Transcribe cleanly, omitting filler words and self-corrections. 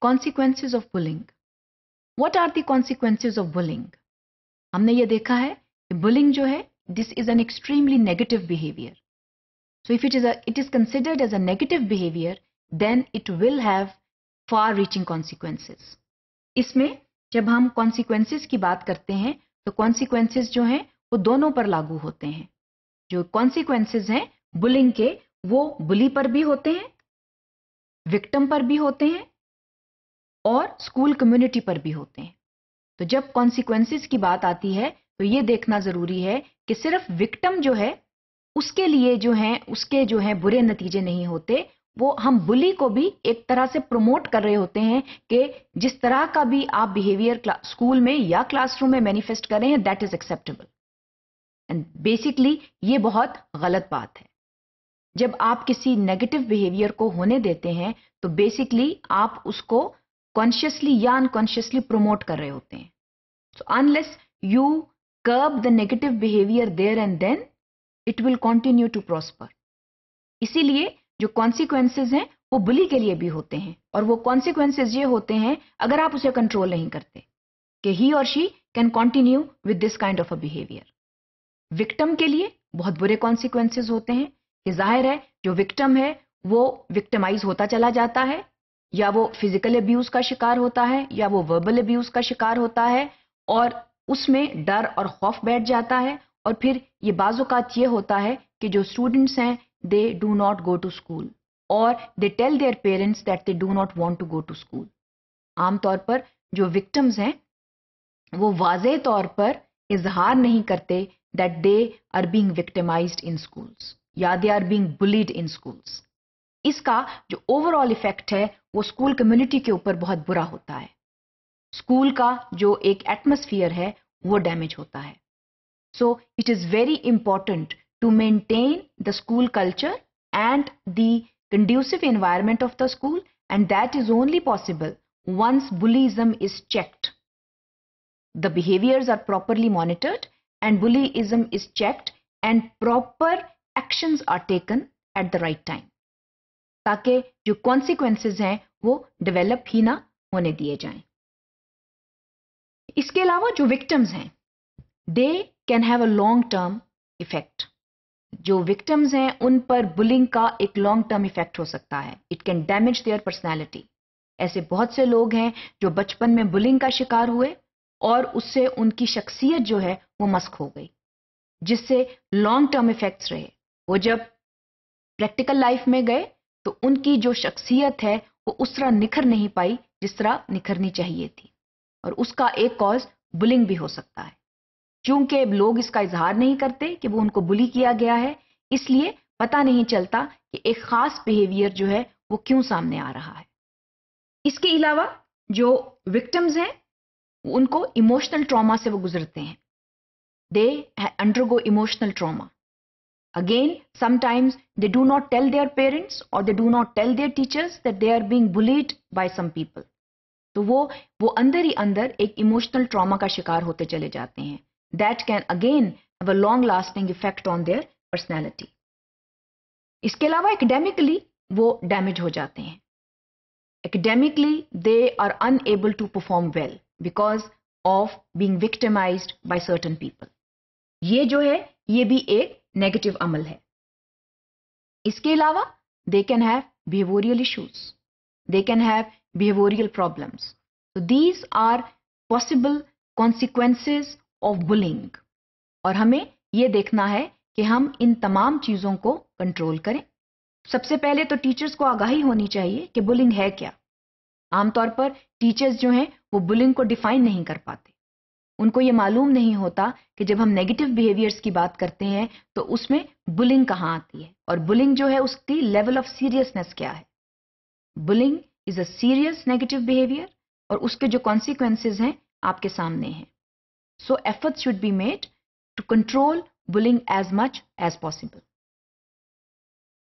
Consequences of bullying. What are the consequences of bullying? हमने ये देखा है कि बुलिंग जो है, this is an extremely negative behaviour. So if it is considered as a negative behavior, then it will have far-reaching consequences. इसमें जब हम consequences की बात करते हैं, तो consequences जो हैं वो दोनों पर लागू होते हैं. जो consequences हैं bullying के, वो bully पर भी होते हैं, victim पर भी होते हैं और school community पर भी होते हैं. तो जब consequences की बात आती है, तो ये देखना जरूरी है कि सिर्फ victim जो है उसके लिए जो है उसके जो है बुरे नतीजे नहीं होते, वो हम बुली को भी एक तरह से प्रमोट कर रहे होते हैं कि जिस तरह का भी आप बिहेवियर स्कूल में या क्लासरूम में मैनिफेस्ट कर रहे हैं, that is acceptable. And basically ये बहुत गलत बात है. जब आप किसी नेगेटिव बिहेवियर को होने देते हैं, तो बेसिकली आप उसको कॉन्शियसली या अनकॉन्शियसली प्रमोट कर रहे होते हैं. So unless you curb the negative behaviour there and then, it will continue to prosper. इसीलिए जो कॉन्सिक्वेंसेज हैं वो बुली के लिए भी होते हैं, और वो कॉन्सिक्वेंसेज ये होते हैं अगर आप उसे कंट्रोल नहीं करते, कि ही और she can continue with this kind of a behaviour. Victim के लिए बहुत बुरे कॉन्सिक्वेंसेज होते हैं कि जाहिर है जो विक्टिम है वो विक्टिमाइज होता चला जाता है, या वो फिजिकल अब्यूज का शिकार होता है, या वो वर्बल अब्यूज का शिकार होता है, और उसमें डर और खौफ बैठ जाता है. और फिर ये बाज़-औक़ात ये होता है कि जो स्टूडेंट्स हैं, they do not go to school, और they tell their parents that they do not want to go to school. आमतौर पर जो विक्टिम्स हैं वो वाज़ेह तौर पर इजहार नहीं करते that they are being victimised in schools, या they are being bullied in schools. इसका जो ओवरऑल इफेक्ट है वो स्कूल कम्युनिटी के ऊपर बहुत बुरा होता है. स्कूल का जो एक एटमॉस्फेयर है वो डैमेज होता है. So it is very important to maintain the school culture and the conducive environment of the school, and that is only possible once bullyism is checked. The behaviors are properly monitored and bullyism is checked and proper actions are taken at the right time. ताकि जो consequences हैं वो develop ही ना होने दिए जाएं. इसके अलावा जो victims हैं, they can have a long term effect. जो victims हैं उन पर bullying का एक long term effect हो सकता है. It can damage their personality. ऐसे बहुत से लोग हैं जो बचपन में bullying का शिकार हुए और उससे उनकी शख्सियत जो है वो मस्क हो गई, जिससे long term effects रहे. वो जब practical life में गए तो उनकी जो शख्सियत है वो उस तरह निखर नहीं पाई जिस तरह निखरनी चाहिए थी, और उसका एक कॉज bullying भी हो सकता है. चूंकि लोग इसका इजहार नहीं करते कि वो उनको बुली किया गया है, इसलिए पता नहीं चलता कि एक खास बिहेवियर जो है वो क्यों सामने आ रहा है. इसके अलावा जो विक्टिम्स हैं उनको इमोशनल ट्रॉमा से वो गुजरते हैं. They undergo emotional trauma. Again sometimes they do not tell their parents और they do not tell their teachers that they are being bullied by some people. तो वो अंदर ही अंदर एक इमोशनल ट्रॉमा का शिकार होते चले जाते हैं. That can again have a long-lasting effect on their personality. इसके अलावा academically वो damage हो जाते हैं. Academically they are unable to perform well because of being victimized by certain people. ये जो है ये भी एक negative अमल है. इसके अलावा they can have behavioral issues. They can have behavioral problems. So these are possible consequences of bullying, और हमें ये देखना है कि हम इन तमाम चीज़ों को कंट्रोल करें. सबसे पहले तो टीचर्स को आगाही होनी चाहिए कि बुलिंग है क्या. आमतौर पर टीचर्स जो हैं वो बुलिंग को डिफाइन नहीं कर पाते. उनको ये मालूम नहीं होता कि जब हम नेगेटिव बिहेवियर्स की बात करते हैं तो उसमें बुलिंग कहाँ आती है, और बुलिंग जो है उसकी लेवल ऑफ सीरियसनेस क्या है. Bullying is a serious negative behaviour, और उसके जो कॉन्सिक्वेंसेज हैं आपके सामने हैं. So efforts should be made to control bullying as much as possible.